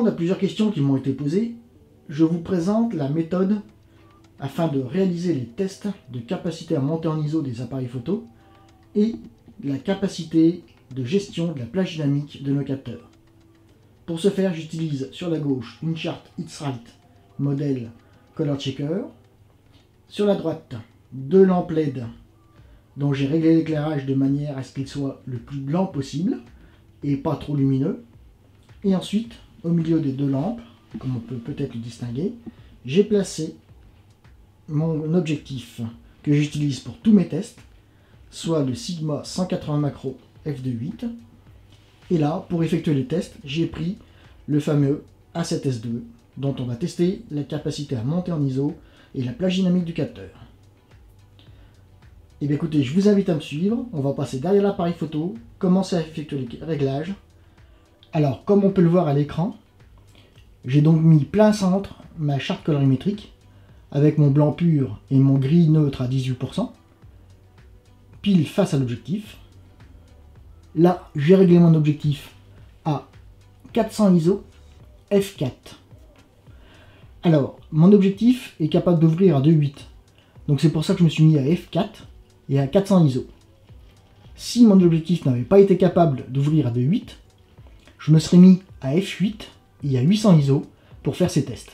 répondre à plusieurs questions qui m'ont été posées, je vous présente la méthode afin de réaliser les tests de capacité à monter en ISO des appareils photo et la capacité de gestion de la plage dynamique de nos capteurs. Pour ce faire, j'utilise sur la gauche une charte X-Rite modèle Color Checker. Sur la droite, deux lampes LED dont j'ai réglé l'éclairage de manière à ce qu'il soit le plus blanc possible et pas trop lumineux. Et ensuite, au milieu des deux lampes, comme on peut peut-être le distinguer, j'ai placé mon objectif que j'utilise pour tous mes tests, soit le Sigma 180 macro f2.8. Et là, pour effectuer les tests, j'ai pris le fameux A7S2, dont on va tester la capacité à monter en ISO et la plage dynamique du capteur. Et bien écoutez, je vous invite à me suivre, on va passer derrière l'appareil photo, commencer à effectuer les réglages. Alors, comme on peut le voir à l'écran, j'ai donc mis plein centre ma charte colorimétrique, avec mon blanc pur et mon gris neutre à 18%, pile face à l'objectif. Là, j'ai réglé mon objectif à 400 ISO f4. Alors, mon objectif est capable d'ouvrir à 2.8. Donc c'est pour ça que je me suis mis à f4 et à 400 ISO. Si mon objectif n'avait pas été capable d'ouvrir à 2.8, je me serais mis à f8 et à 800 ISO pour faire ces tests.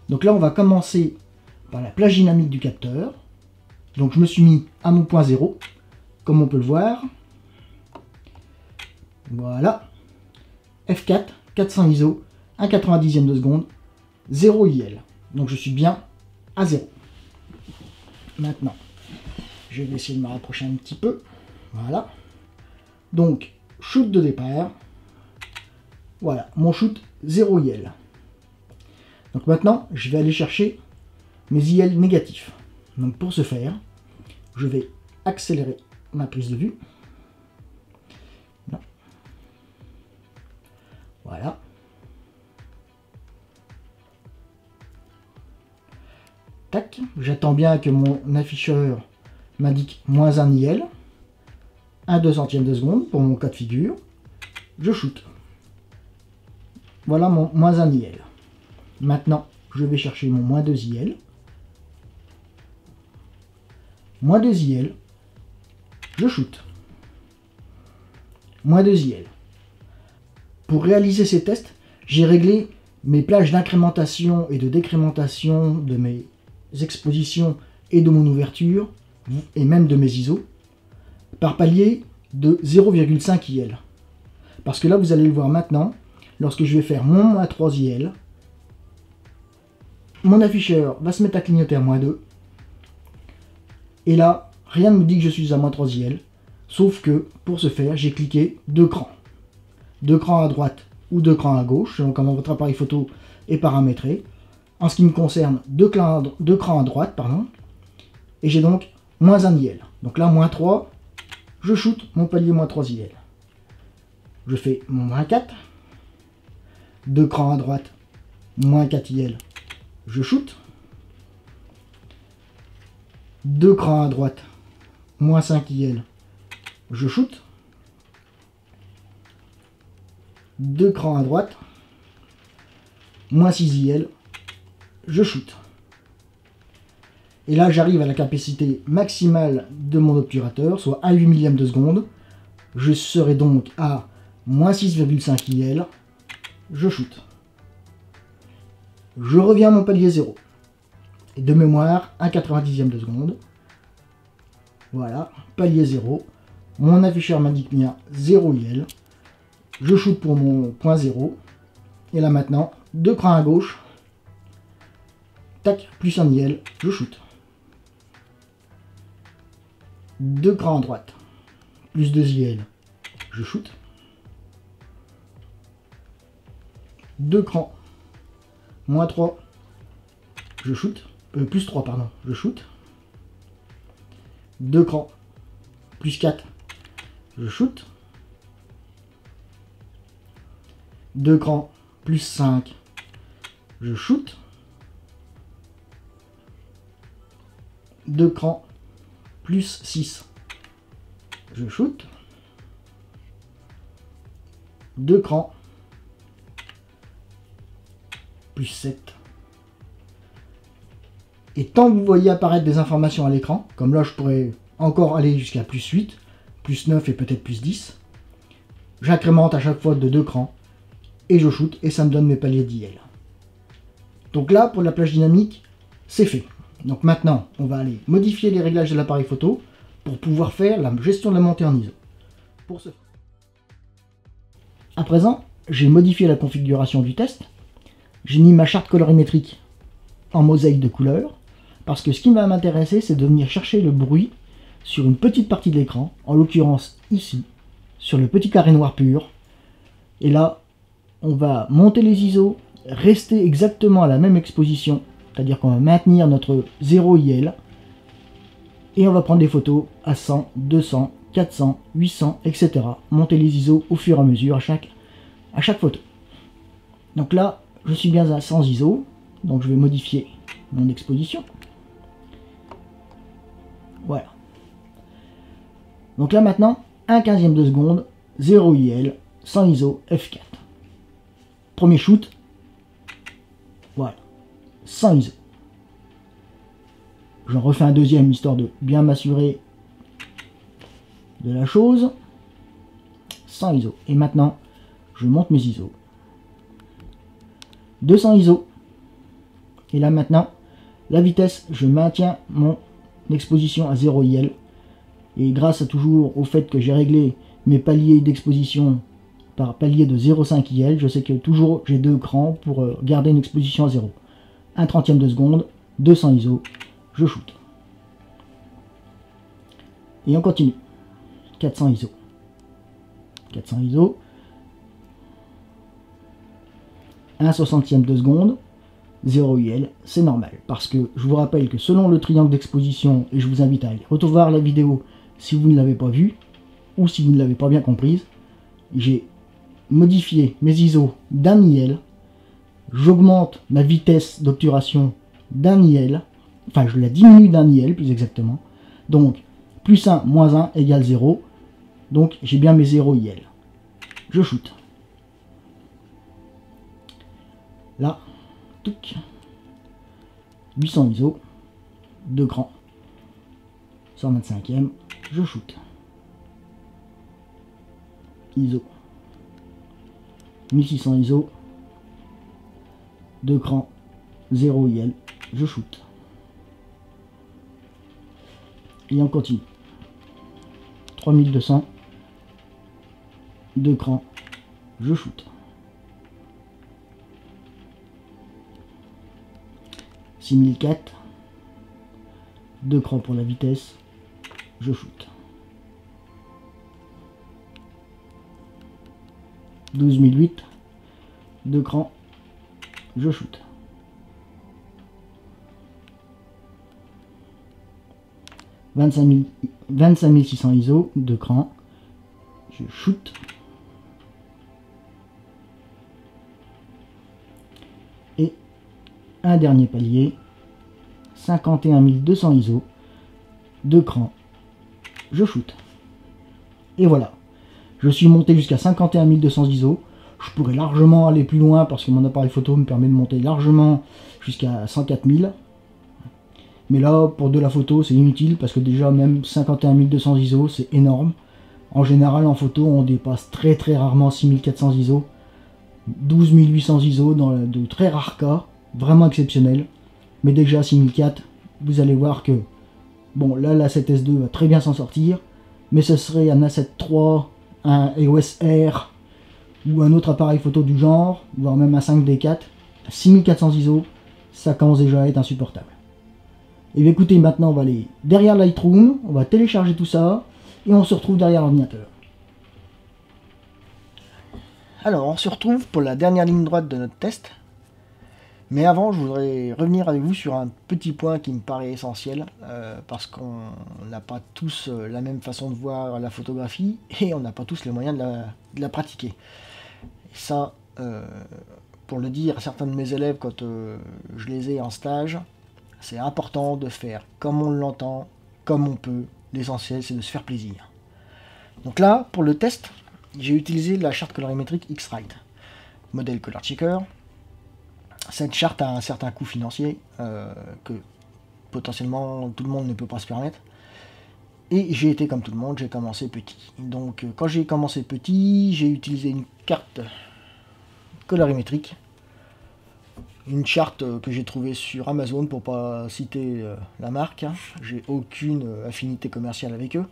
Donc là, on va commencer par la plage dynamique du capteur. Donc je me suis mis à mon point 0, comme on peut le voir. Voilà. F4, 400 ISO, 1/90e de seconde, 0 IL. Donc je suis bien à 0. Maintenant, je vais essayer de me rapprocher un petit peu. Voilà. Donc, shoot de départ. Voilà, mon shoot 0 IL. Donc maintenant, je vais aller chercher mes IL négatifs. Donc pour ce faire, je vais accélérer ma prise de vue. Non. Voilà. Tac, j'attends bien que mon afficheur m'indique -1 IL. 1/200 de seconde pour mon cas de figure. Je shoot. Voilà mon -1 IL. Maintenant, je vais chercher mon -2 IL. -2 IL. Je shoot. -2 IL. Pour réaliser ces tests, j'ai réglé mes plages d'incrémentation et de décrémentation de mes expositions et de mon ouverture, et même de mes ISO, par palier de 0,5 IL. Parce que là, vous allez le voir maintenant, lorsque je vais faire mon -3 IL, mon afficheur va se mettre à clignoter à -2. Et là, rien ne me dit que je suis à -3 IL, sauf que, pour ce faire, j'ai cliqué 2 crans. 2 crans à droite ou 2 crans à gauche, selon comment votre appareil photo est paramétré. En ce qui me concerne, 2 crans à droite, pardon. Et j'ai donc -1 IL. Donc là, -3, je shoot mon palier -3 IL. Je fais mon -4. 2 crans à droite, -4 IL. Je shoot. 2 crans à droite, -5 IL. Je shoot. 2 crans à droite, -6 IL. Je shoot. Et là, j'arrive à la capacité maximale de mon obturateur, soit 1/8 millième de seconde. Je serai donc à -6,5 IL. Je shoot. Je reviens à mon palier 0. Et de mémoire, 1/90e de seconde. Voilà, palier 0. Mon afficheur m'indique bien 0 IL. Je shoot pour mon point 0. Et là maintenant, 2 crans à gauche. Tac, +1 IL, je shoot. 2 crans à droite, +2 IL, je shoot. 2 crans, -3, je shoot. +3, pardon, je shoot. 2 crans, +4, je shoot. 2 crans, +5, je shoot. 2 crans, +6, je shoot. 2 crans, plus 7. Et tant que vous voyez apparaître des informations à l'écran, comme là je pourrais encore aller jusqu'à plus 8, plus 9 et peut-être plus 10, j'incrémente à chaque fois de 2 crans, et je shoot, et ça me donne mes paliers d'IL. Donc là, pour la plage dynamique, c'est fait. Donc maintenant, on va aller modifier les réglages de l'appareil photo pour pouvoir faire la gestion de la montée en ISO. Pour ce faire. À présent, j'ai modifié la configuration du test. J'ai mis ma charte colorimétrique en mosaïque de couleurs, parce que ce qui va m'intéresser, c'est de venir chercher le bruit sur une petite partie de l'écran, en l'occurrence ici, sur le petit carré noir pur. Et là, on va monter les ISO, rester exactement à la même exposition, c'est-à-dire qu'on va maintenir notre 0 IL, et on va prendre des photos à 100, 200, 400, 800, etc. Monter les ISO au fur et à mesure à chaque photo. Donc là, je suis bien à 100 ISO, donc je vais modifier mon exposition. Voilà. Donc là maintenant, 1/15 de seconde, 0 IL, 100 ISO, F4. Premier shoot, voilà, 100 ISO. J'en refais un deuxième, histoire de bien m'assurer de la chose. 100 ISO. Et maintenant, je monte mes ISO. 200 ISO. Et là maintenant, la vitesse, je maintiens mon exposition à 0 IL. Et grâce à toujours au fait que j'ai réglé mes paliers d'exposition par palier de 0,5 IL, je sais que toujours j'ai 2 crans pour garder une exposition à 0. 1/30 de seconde, 200 ISO, je shoot. Et on continue. 400 ISO. 400 ISO. 1/60 de seconde, 0 IL, c'est normal. Parce que je vous rappelle que selon le triangle d'exposition, et je vous invite à aller revoir la vidéo si vous ne l'avez pas vue, ou si vous ne l'avez pas bien comprise, j'ai modifié mes ISO d'un IL, j'augmente ma vitesse d'obturation d'un IL, enfin je la diminue d'un IL plus exactement, donc plus 1 moins 1 égale 0, donc j'ai bien mes 0 IL. Je shoot. Là, touc, 800 ISO, 2 crans, 125e, je shoot. ISO, 1600 ISO, 2 crans, 0 IL, je shoot. Et on continue. 3200, 2 crans, je shoot. 6004, 2 crans pour la vitesse, je shoot. 12008, 2 crans, je shoot. 25600 ISO, 2 crans, je shoot. Et un dernier palier, 51200 ISO, 2 crans, je shoot. Et voilà, je suis monté jusqu'à 51200 ISO. Je pourrais largement aller plus loin parce que mon appareil photo me permet de monter largement jusqu'à 104000. Mais là, pour de la photo, c'est inutile parce que déjà, même 51200 ISO, c'est énorme. En général, en photo, on dépasse très rarement 6400 ISO. 12800 ISO dans de très rares cas, vraiment exceptionnels. Mais déjà, 6004, vous allez voir que, bon, là, la 7S2 va très bien s'en sortir. Mais ce serait un A7 III, un EOS R ou un autre appareil photo du genre, voire même un 5D4, à 6400 ISO, ça commence déjà à être insupportable. Et bien écoutez, maintenant on va aller derrière Lightroom, on va télécharger tout ça, et on se retrouve derrière l'ordinateur. Alors on se retrouve pour la dernière ligne droite de notre test, mais avant je voudrais revenir avec vous sur un petit point qui me paraît essentiel, parce qu'on n'a pas tous la même façon de voir la photographie, et on n'a pas tous les moyens de la pratiquer. Et ça, pour le dire à certains de mes élèves quand je les ai en stage, c'est important de faire comme on l'entend, comme on peut. L'essentiel, c'est de se faire plaisir. Donc là, pour le test, j'ai utilisé la charte colorimétrique X-Rite, modèle Color Checker. cette charte a un certain coût financier que potentiellement tout le monde ne peut pas se permettre. Et j'ai été comme tout le monde, j'ai commencé petit. Donc quand j'ai commencé petit, j'ai utilisé une carte colorimétrique, une charte que j'ai trouvée sur Amazon pour pas citer la marque. J'ai aucune affinité commerciale avec eux,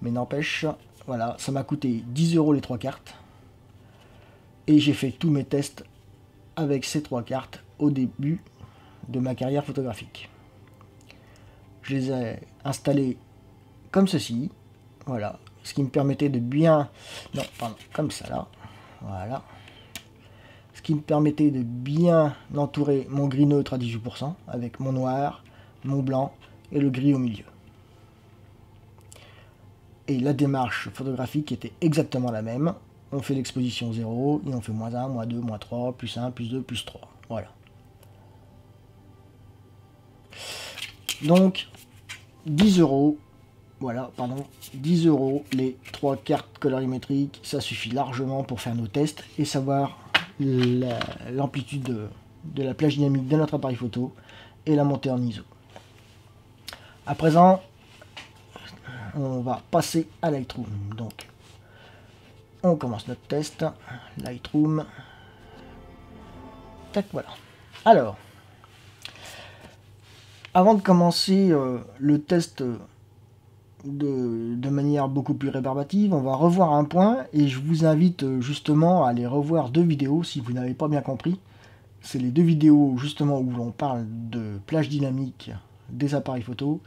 mais n'empêche, voilà, ça m'a coûté 10 € les 3 cartes. Et j'ai fait tous mes tests avec ces 3 cartes au début de ma carrière photographique. Je les ai installées comme ceci, voilà, ce qui me permettait de bien, non, pardon, comme ça là, voilà, ce qui me permettait de bien entourer mon gris neutre à 18%, avec mon noir, mon blanc et le gris au milieu. Et la démarche photographique était exactement la même, on fait l'exposition 0, et on fait -1, -2, -3, +1, +2, +3, voilà. Donc, 10 €, voilà, pardon, 10 € les 3 cartes colorimétriques, ça suffit largement pour faire nos tests et savoir l'amplitude de la plage dynamique de notre appareil photo et la montée en ISO. À présent, on va passer à Lightroom. Donc, on commence notre test. Lightroom. Tac, voilà. Alors, avant de commencer le test de manière beaucoup plus rébarbative, on va revoir un point et je vous invite justement à aller revoir 2 vidéos si vous n'avez pas bien compris. C'est les 2 vidéos justement où l'on parle de plage dynamique des appareils photo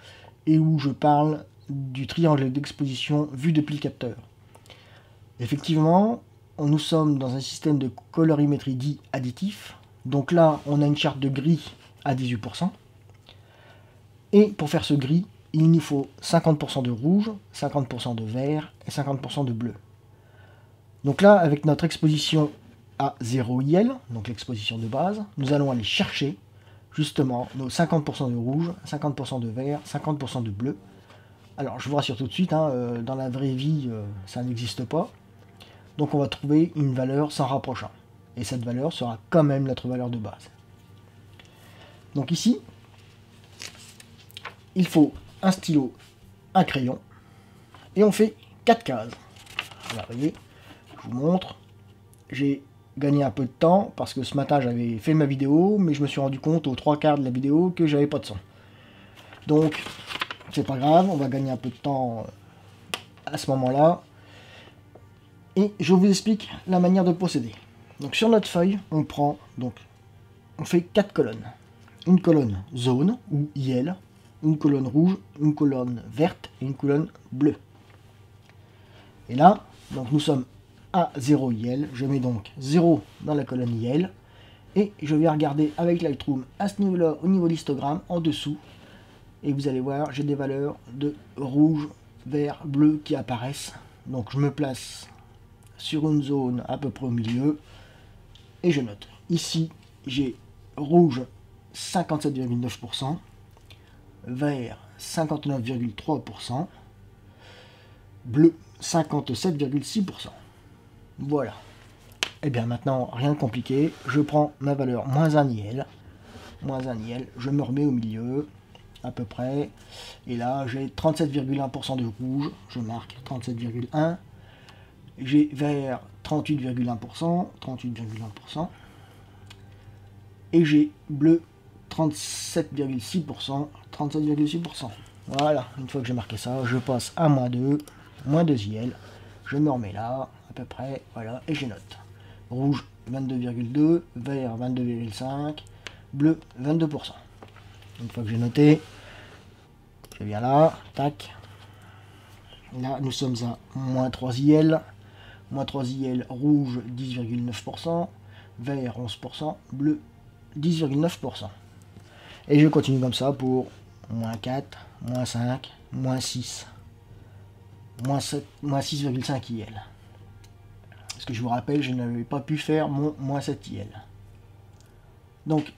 et où je parle du triangle d'exposition vu depuis le capteur. Effectivement, nous sommes dans un système de colorimétrie dit additif. Donc là, on a une charte de gris à 18%. Et pour faire ce gris, il nous faut 50% de rouge, 50% de vert et 50% de bleu. Donc là, avec notre exposition à 0 IL, donc l'exposition de base, nous allons aller chercher justement nos 50% de rouge, 50% de vert, 50% de bleu. Alors je vous rassure tout de suite, hein, dans la vraie vie, ça n'existe pas. Donc on va trouver une valeur s'en rapprochant. Et cette valeur sera quand même notre valeur de base. Donc ici, il faut un stylo, un crayon, et on fait 4 cases. Voilà, vous voyez, je vous montre. J'ai gagné un peu de temps, parce que ce matin j'avais fait ma vidéo, mais je me suis rendu compte aux 3/4 de la vidéo que j'avais pas de son. Donc, c'est pas grave, on va gagner un peu de temps à ce moment-là. Et je vous explique la manière de procéder. Donc sur notre feuille, on fait 4 colonnes. Une colonne zone, ou IL, une colonne rouge, une colonne verte et une colonne bleue. Et là, donc nous sommes à 0 IL, je mets donc 0 dans la colonne IL, et je vais regarder avec Lightroom à ce niveau-là, au niveau d'histogramme, en dessous, et vous allez voir, j'ai des valeurs de rouge, vert, bleu qui apparaissent. Donc je me place sur une zone à peu près au milieu, et je note. Ici, j'ai rouge 57,9%, vert 59,3%, bleu 57,6%. Voilà. Et bien maintenant, rien de compliqué, je prends ma valeur -1 IL, je me remets au milieu, à peu près, et là j'ai 37,1% de rouge, je marque 37,1%, j'ai vert 38,1%, et j'ai bleu 37,6%, 37,6%. Voilà, une fois que j'ai marqué ça, je passe à -2 IL, je me remets là, à peu près, voilà, et je note. Rouge 22,2, vert 22,5, bleu 22%. Une fois que j'ai noté, je viens là, tac. Là, nous sommes à -3 IL, -3 IL, rouge 10,9%, vert 11%, bleu 10,9%. Et je continue comme ça pour -4, -5, -6, -7, -6,5 IL. Parce que je vous rappelle, je n'avais pas pu faire mon -7 IL. Donc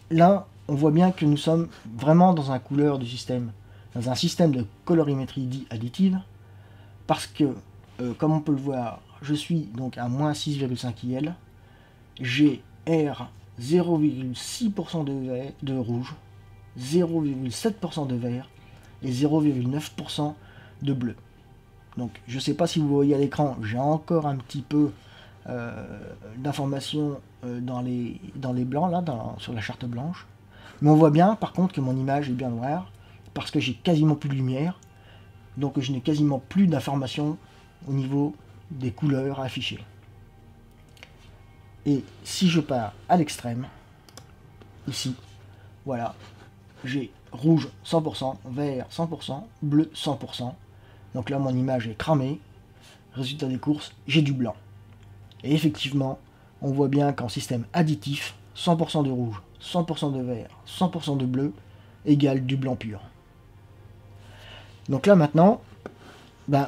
là, on voit bien que nous sommes vraiment dans un couleur du système, dans un système de colorimétrie dit additive, parce que, comme on peut le voir, je suis donc à -6,5 IL, j'ai R 0,6% de rouge, 0,7% de vert et 0,9% de bleu. Donc je ne sais pas si vous voyez à l'écran, j'ai encore un petit peu d'informations dans les blancs, là, sur la charte blanche. Mais on voit bien par contre que mon image est bien noire, parce que j'ai quasiment plus de lumière, donc je n'ai quasiment plus d'informations au niveau des couleurs affichées. Et si je pars à l'extrême, ici, voilà, j'ai rouge 100%, vert 100%, bleu 100%. Donc là, mon image est cramée. Résultat des courses, j'ai du blanc. Et effectivement, on voit bien qu'en système additif, 100% de rouge, 100% de vert, 100% de bleu égale du blanc pur. Donc là maintenant,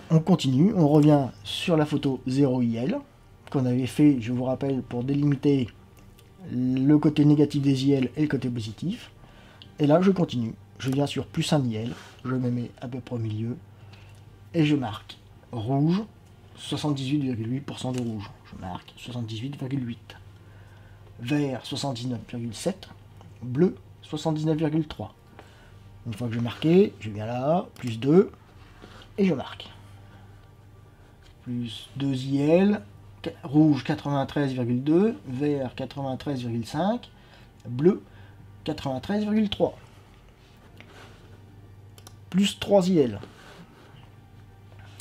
on continue, on revient sur la photo 0 IL qu'on avait fait, je vous rappelle, pour délimiter le côté négatif des IL et le côté positif. Et là je continue, je viens sur plus 1 IL, je me mets à peu près au milieu et je marque rouge, 78,8% de rouge, je marque 78,8, vert 79,7, bleu 79,3. Une fois que j'ai marqué, je viens là, plus 2, et je marque. Plus 2 IL, rouge 93,2, vert 93,5, bleu 93,3. Plus 3 IL.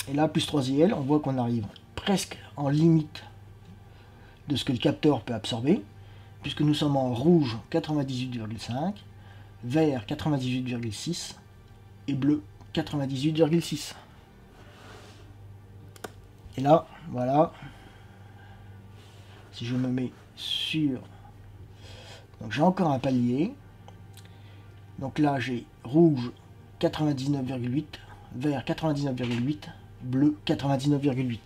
Et là, plus 3 IL, on voit qu'on arrive presque en limite de ce que le capteur peut absorber, puisque nous sommes en rouge 98,5, vert 98,6 et bleu 98,6. Et là, voilà, si je me mets sur... Donc j'ai encore un palier. Donc là, j'ai rouge 99,8, vert 99,8, bleu 99,8.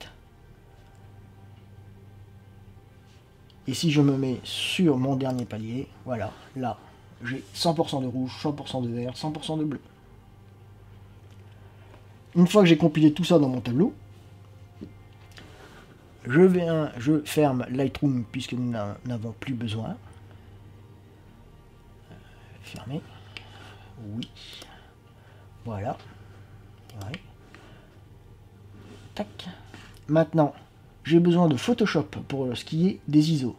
Et si je me mets sur mon dernier palier, voilà, là, j'ai 100% de rouge, 100% de vert, 100% de bleu. Une fois que j'ai compilé tout ça dans mon tableau, je ferme Lightroom puisque nous n'en avons plus besoin. Fermer. Oui. Voilà. Ouais. Tac. Maintenant, j'ai besoin de Photoshop pour ce qui est des ISO.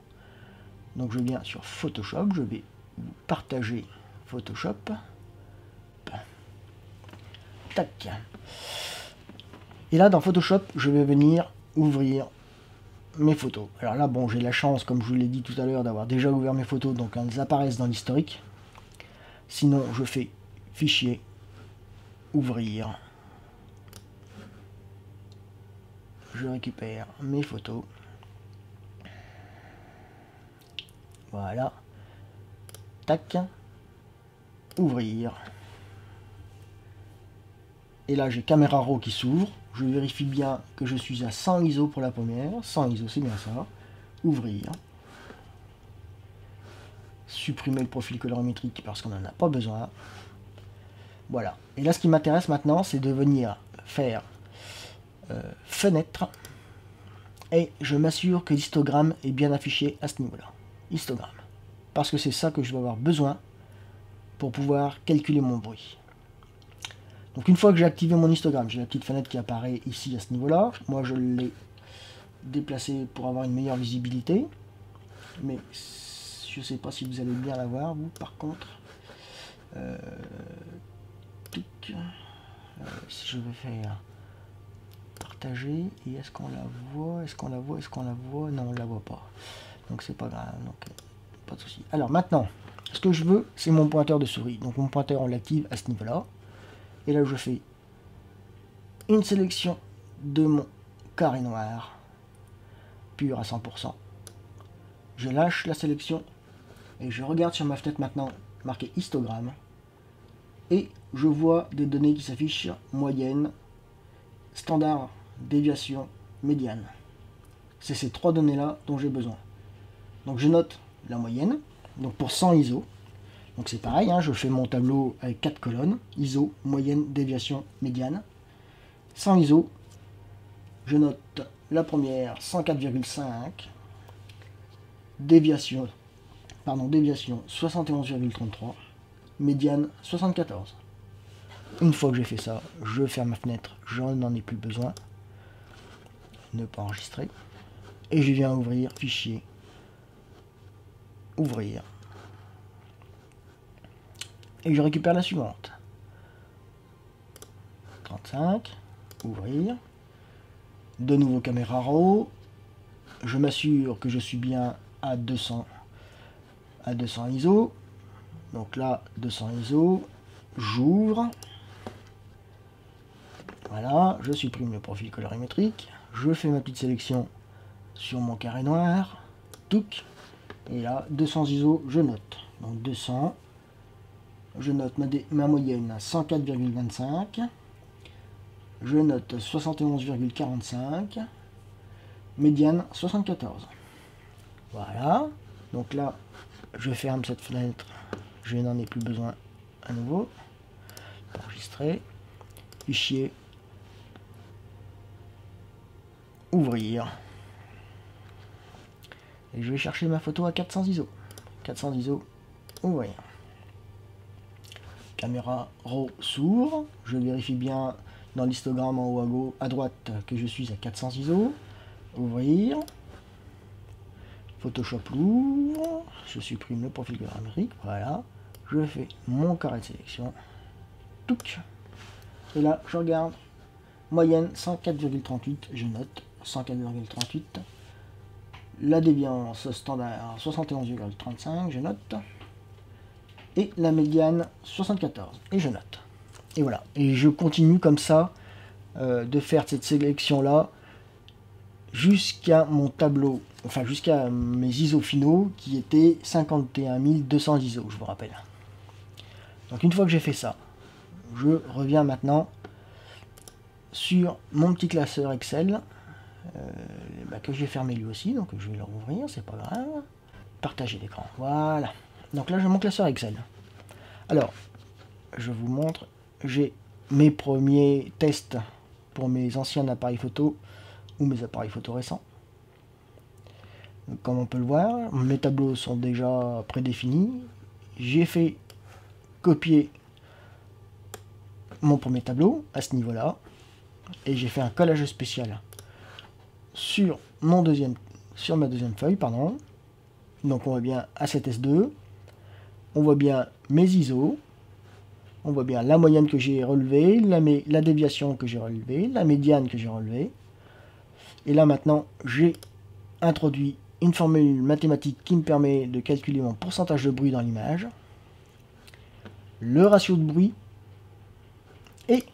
Donc je viens sur Photoshop, je vais vous partager Photoshop. Tac. Et là dans Photoshop, je vais venir ouvrir mes photos. Alors là, bon, j'ai la chance, comme je vous l'ai dit tout à l'heure, d'avoir déjà ouvert mes photos, donc elles apparaissent dans l'historique. Sinon, je fais Fichier, Ouvrir. Je récupère mes photos. Voilà. Tac. Ouvrir. Et là, j'ai Caméra Raw qui s'ouvre. Je vérifie bien que je suis à 100 ISO pour la première. 100 ISO, c'est bien ça. Ouvrir. Supprimer le profil colorimétrique parce qu'on n'en a pas besoin. Voilà. Et là, ce qui m'intéresse maintenant, c'est de venir faire fenêtre. Et je m'assure que l'histogramme est bien affiché à ce niveau-là. Histogramme. Parce que c'est ça que je vais avoir besoin pour pouvoir calculer mon bruit. Donc une fois que j'ai activé mon histogramme, j'ai la petite fenêtre qui apparaît ici à ce niveau-là. Moi je l'ai déplacé pour avoir une meilleure visibilité. Mais je ne sais pas si vous allez bien la voir, vous par contre. Si je vais faire partager, et est-ce qu'on la voit? Est-ce qu'on la voit? Est-ce qu'on la voit? Non, on ne la voit pas. Donc c'est pas grave, donc pas de souci. Alors maintenant, ce que je veux, c'est mon pointeur de souris. Donc mon pointeur, on l'active à ce niveau-là. Et là, je fais une sélection de mon carré noir, pur à 100%. Je lâche la sélection et je regarde sur ma fenêtre maintenant, marqué histogramme. Et je vois des données qui s'affichent, moyenne, standard, déviation, médiane. C'est ces trois données-là dont j'ai besoin. Donc je note la moyenne, donc pour 100 ISO. Donc c'est pareil, hein, je fais mon tableau avec 4 colonnes, ISO, moyenne, déviation, médiane. 100 ISO, je note la première 104,5, déviation pardon, déviation 71,33, médiane 74. Une fois que j'ai fait ça, je ferme ma fenêtre, je n'en ai plus besoin. Ne pas enregistrer. Et je viens ouvrir fichier, ouvrir. Et je récupère la suivante. 35, ouvrir. De nouveau caméra RAW. Je m'assure que je suis bien à 200 ISO. Donc là, 200 ISO. J'ouvre. Voilà, je supprime le profil colorimétrique. Je fais ma petite sélection sur mon carré noir. Touc. Et là, 200 ISO, je note. Donc 200. Je note ma moyenne à 104,25. Je note 71,45. Médiane 74. Voilà. Donc là, je ferme cette fenêtre. Je n'en ai plus besoin à nouveau. Enregistrer. Fichier. Ouvrir. Et je vais chercher ma photo à 400 ISO. 400 ISO. Ouvrir. Caméra RAW s'ouvre. Je vérifie bien dans l'histogramme en haut à droite que je suis à 400 ISO. Ouvrir. Photoshop l'ouvre. Je supprime le profil colorimétrique. Voilà. Je fais mon carré de sélection. Touc. Et là, je regarde. Moyenne 104,38. Je note 104,38. La déviance standard 71,35. Je note. Et la médiane 74. Et je note. Et voilà. Et je continue comme ça de faire cette sélection là jusqu'à mon tableau, enfin jusqu'à mes ISO finaux qui étaient 51 200 ISO, je vous rappelle. Donc une fois que j'ai fait ça, je reviens maintenant sur mon petit classeur Excel que j'ai fermé lui aussi, donc je vais le rouvrir, c'est pas grave. Partager l'écran, voilà. Donc là j'ai mon classeur Excel. Alors, je vous montre, j'ai mes premiers tests pour mes anciens appareils photo ou mes appareils photo récents. Comme on peut le voir, mes tableaux sont déjà prédéfinis. J'ai fait copier mon premier tableau à ce niveau-là et j'ai fait un collage spécial sur ma deuxième feuille, pardon. Donc on voit bien A7S2, on voit bien mes ISO, on voit bien la moyenne que j'ai relevée, la déviation que j'ai relevée, la médiane que j'ai relevée. Et là maintenant, j'ai introduit une formule mathématique qui me permet de calculer mon pourcentage de bruit dans l'image, le ratio de bruit, et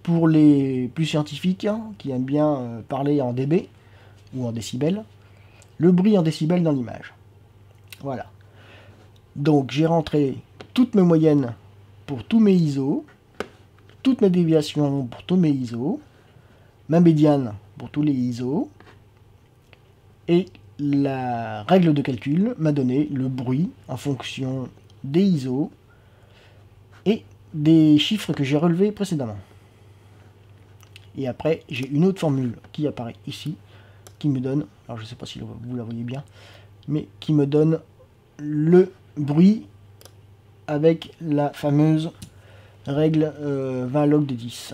pour les plus scientifiques qui aiment bien parler en dB ou en décibels, le bruit en décibels dans l'image. Voilà. Donc j'ai rentré toutes mes moyennes pour tous mes ISO, toutes mes déviations pour tous mes ISO, ma médiane pour tous les ISO, et la règle de calcul m'a donné le bruit en fonction des ISO et des chiffres que j'ai relevés précédemment. Et après, j'ai une autre formule qui apparaît ici, qui me donne, alors je ne sais pas si vous la voyez bien, mais qui me donne le bruit avec la fameuse règle 20 log de 10.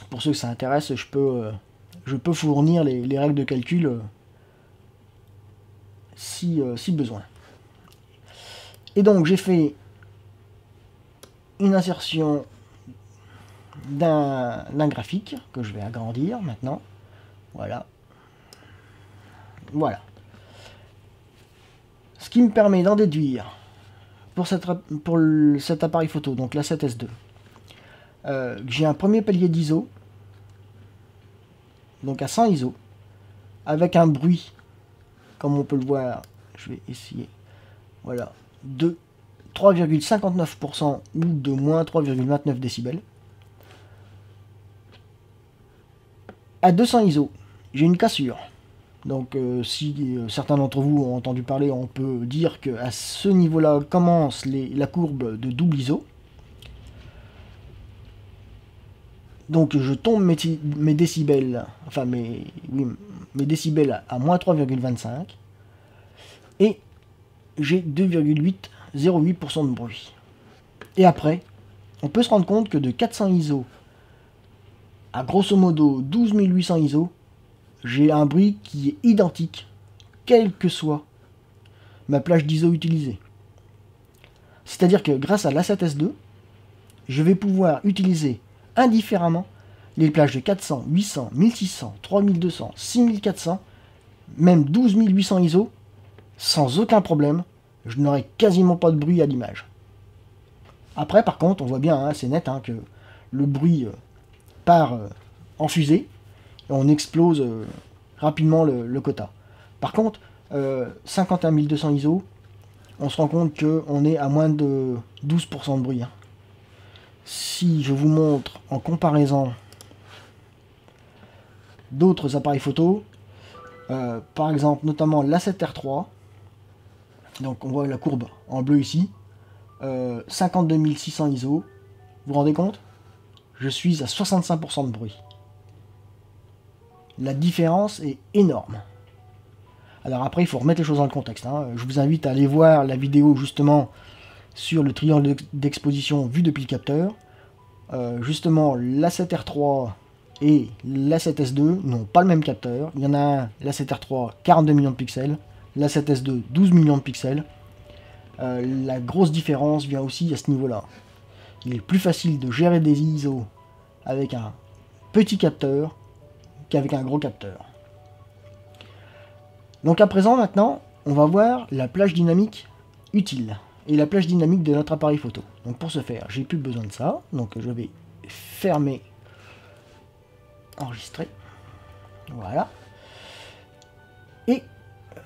Pour ceux que ça intéresse, je peux fournir les règles de calcul si besoin. Et donc j'ai fait une insertion d'un graphique que je vais agrandir maintenant. Voilà. Voilà. Ce qui me permet d'en déduire pour cet appareil photo, donc la 7S2, j'ai un premier palier d'ISO, donc à 100 ISO, avec un bruit, comme on peut le voir, je vais essayer, voilà, de 3,59% ou de moins 3,29 décibels. À 200 ISO, j'ai une cassure. Donc si certains d'entre vous ont entendu parler, on peut dire qu'à ce niveau-là commence la courbe de double ISO. Donc je tombe mes décibels, enfin mes décibels à moins 3,25. Et j'ai 2,08% de bruit. Et après, on peut se rendre compte que de 400 ISO à grosso modo 12800 ISO, j'ai un bruit qui est identique, quelle que soit ma plage d'ISO utilisée. C'est-à-dire que grâce à l'A7S2, je vais pouvoir utiliser indifféremment les plages de 400, 800, 1600, 3200, 6400, même 12800 ISO, sans aucun problème. Je n'aurai quasiment pas de bruit à l'image. Après, par contre, on voit bien, hein, c'est net, hein, que le bruit part en fusée, et on explose rapidement le quota. Par contre, 51200 ISO, on se rend compte qu'on est à moins de 12% de bruit. Hein. Si je vous montre en comparaison d'autres appareils photo, par exemple notamment l'A7R3, donc on voit la courbe en bleu ici, 52 600 ISO, vous vous rendez compte? Je suis à 65% de bruit. La différence est énorme. Alors après, il faut remettre les choses dans le contexte. Hein. Je vous invite à aller voir la vidéo justement sur le triangle d'exposition vu depuis le capteur. Justement, l'A7R3 et l'A7S2 n'ont pas le même capteur. Il y en a un, l'A7R3, 42 millions de pixels, l'A7S2, 12 millions de pixels. La grosse différence vient aussi à ce niveau-là. Il est plus facile de gérer des ISO avec un petit capteur qu'avec un gros capteur. Donc à présent, maintenant, on va voir la plage dynamique utile et la plage dynamique de notre appareil photo. Donc pour ce faire, j'ai plus besoin de ça. Donc je vais fermer, enregistrer. Voilà. Et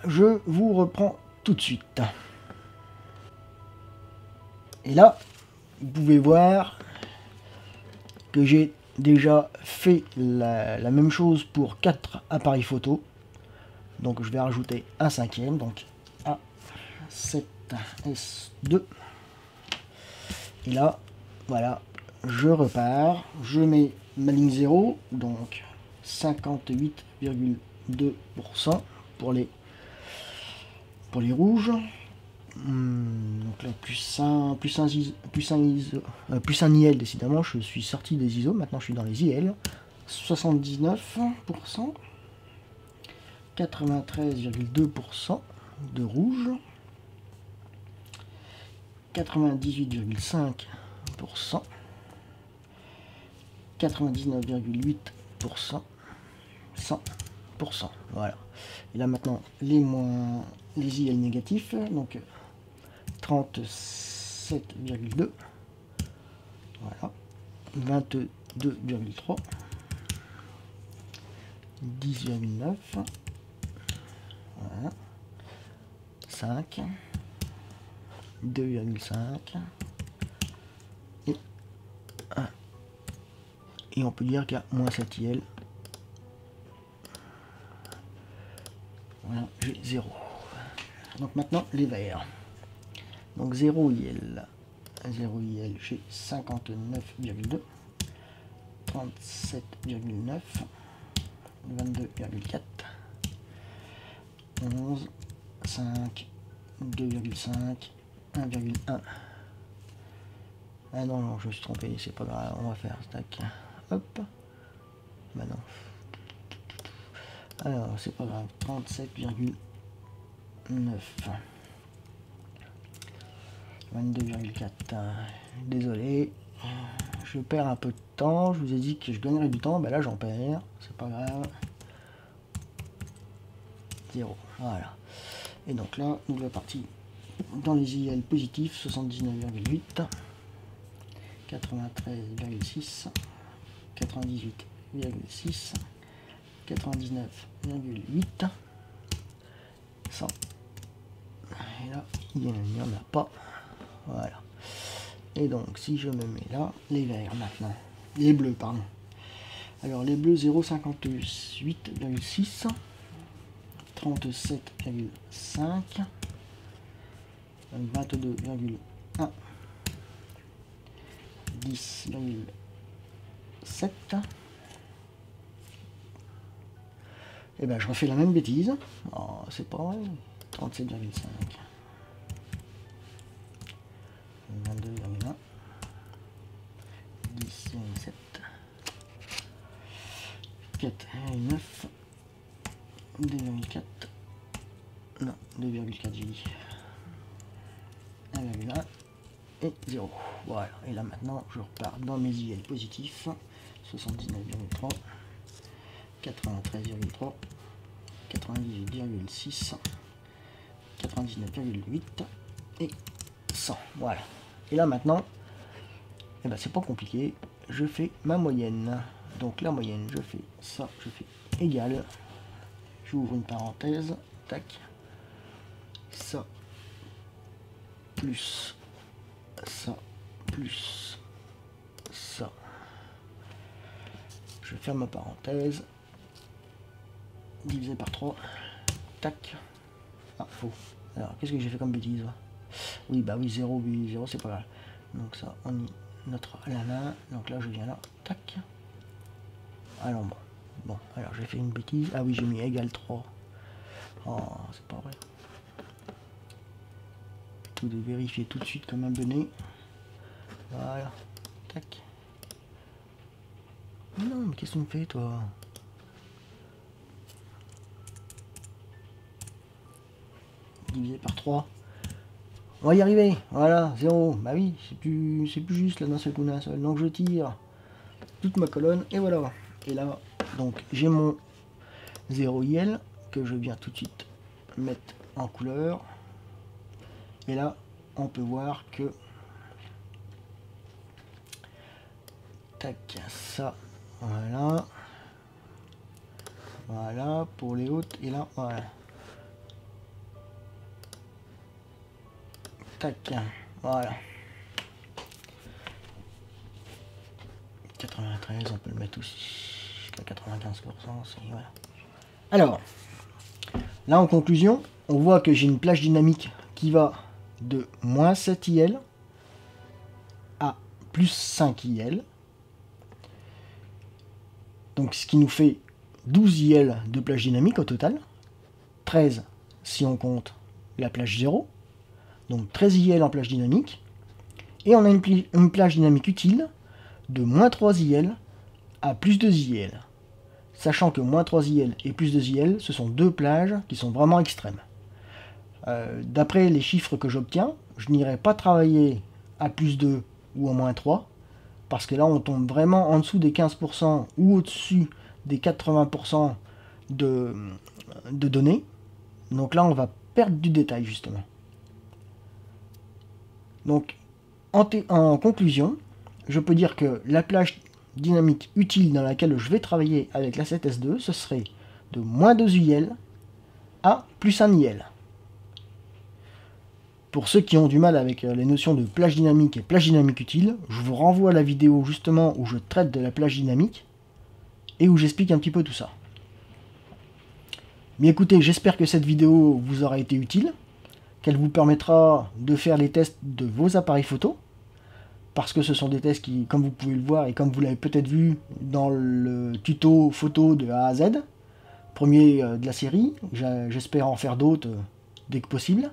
je vous reprends tout de suite. Et là, vous pouvez voir que j'ai déjà fait la même chose pour 4 appareils photo. Donc je vais rajouter un cinquième, donc A7S2. Et là, voilà, je repars, je mets ma ligne 0, donc 58,2% pour les rouges. Donc là, plus un IL, décidément, je suis sorti des ISO, maintenant je suis dans les IL. 79%, 93,2% de rouge, 98,5%, 99,8%, 100%. Voilà. Et là maintenant les IL négatifs, donc 37,2, voilà, 22,3, 10,9, voilà, 5, 2,5 et 1. Et on peut dire qu'il y a moins 7 IL. Voilà, j'ai 0. Donc maintenant les verts. Donc 0 IL, j'ai 59,2, 37,9, 22,4, 11, 5, 2,5, 1,1. Ah non, je me suis trompé, c'est pas grave, on va faire stack. Hop. Bah non. Alors, c'est pas grave, 37,9. 22,4. Désolé, je perds un peu de temps. Je vous ai dit que je gagnerais du temps, ben là j'en perds, c'est pas grave. 0, voilà. Et donc là, nous sommes partis dans les IL positifs, 79,8, 93,6, 98,6, 99,8, 100. Et là, il n'y en a pas. Voilà. Et donc, si je me mets là, les verts maintenant. Les bleus, pardon. Alors, les bleus, 0,58,6, 37,5, 22,1, 10,7. Et ben, je refais la même bêtise. Oh, c'est pas vrai. 37,5. 22,1, 10,7, 4,9, 2,4, non, 2,4 j'ai dit, 1,1 et 0. Voilà, et là maintenant je repars dans mes IL positifs, 79,3, 93,3, 98,6, 99,8 et 100. Voilà. Et là maintenant, eh ben, c'est pas compliqué, je fais ma moyenne. Donc la moyenne, je fais ça, je fais égal, j'ouvre une parenthèse, tac, ça, plus, ça, plus, ça. Je ferme ma parenthèse, divisé par 3, tac, ah faux. Alors qu'est-ce que j'ai fait comme bêtise? Oui, bah oui, 0, 0, c'est pas grave. Donc ça, on y notera à la main. Donc là, je viens là, tac. Alors bon, bon, alors j'ai fait une bêtise. Ah oui, j'ai mis égal 3. Oh, c'est pas vrai. Tout de vérifier tout de suite comme un bonnet. Voilà, tac. Non, mais qu'est-ce que tu me fais, toi? Divisé par 3. On va y arriver, voilà, 0. Bah oui, c'est plus juste là d'un seul coup d'un seul. Donc je tire toute ma colonne et voilà. Et là, donc j'ai mon 0 IL que je viens tout de suite mettre en couleur. Et là, on peut voir que tac, ça, voilà. Voilà pour les hautes et là, voilà. Tac, voilà. 93, on peut le mettre aussi jusqu'à 95%. Voilà. Alors, là en conclusion, on voit que j'ai une plage dynamique qui va de moins 7 IL à plus 5 IL. Donc ce qui nous fait 12 IL de plage dynamique au total. 13 si on compte la plage 0. Donc 13 IL en plage dynamique. Et on a une plage dynamique utile de moins 3 IL à plus 2 IL. Sachant que moins 3 IL et plus 2 IL, ce sont deux plages qui sont vraiment extrêmes. D'après les chiffres que j'obtiens, je n'irai pas travailler à plus 2 ou à moins 3, parce que là on tombe vraiment en dessous des 15% ou au-dessus des 80% de données. Donc là on va perdre du détail justement. Donc en conclusion, je peux dire que la plage dynamique utile dans laquelle je vais travailler avec la 7S2, ce serait de moins 2 IL à plus 1 IL. Pour ceux qui ont du mal avec les notions de plage dynamique et plage dynamique utile, je vous renvoie à la vidéo justement où je traite de la plage dynamique et où j'explique un petit peu tout ça. Mais écoutez, j'espère que cette vidéo vous aura été utile, qu'elle vous permettra de faire les tests de vos appareils photo, parce que ce sont des tests qui, comme vous pouvez le voir et comme vous l'avez peut-être vu dans le tuto photo de A à Z, premier de la série, j'espère en faire d'autres dès que possible.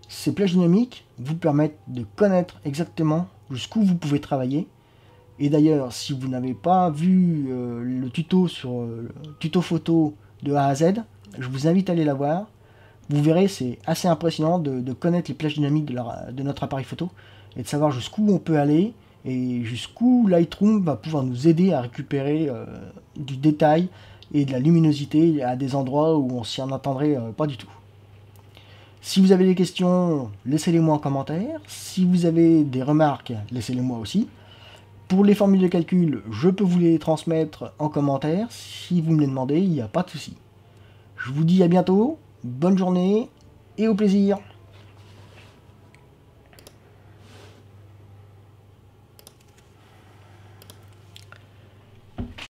Ces plages dynamiques vous permettent de connaître exactement jusqu'où vous pouvez travailler. Et d'ailleurs, si vous n'avez pas vu le tuto sur le tuto photo de A à Z, je vous invite à aller la voir. Vous verrez, c'est assez impressionnant de connaître les plages dynamiques de notre appareil photo et de savoir jusqu'où on peut aller et jusqu'où Lightroom va pouvoir nous aider à récupérer du détail et de la luminosité à des endroits où on s'y en attendrait pas du tout. Si vous avez des questions, laissez-les-moi en commentaire. Si vous avez des remarques, laissez-les-moi aussi. Pour les formules de calcul, je peux vous les transmettre en commentaire. Si vous me les demandez, il n'y a pas de souci. Je vous dis à bientôt, bonne journée et au plaisir.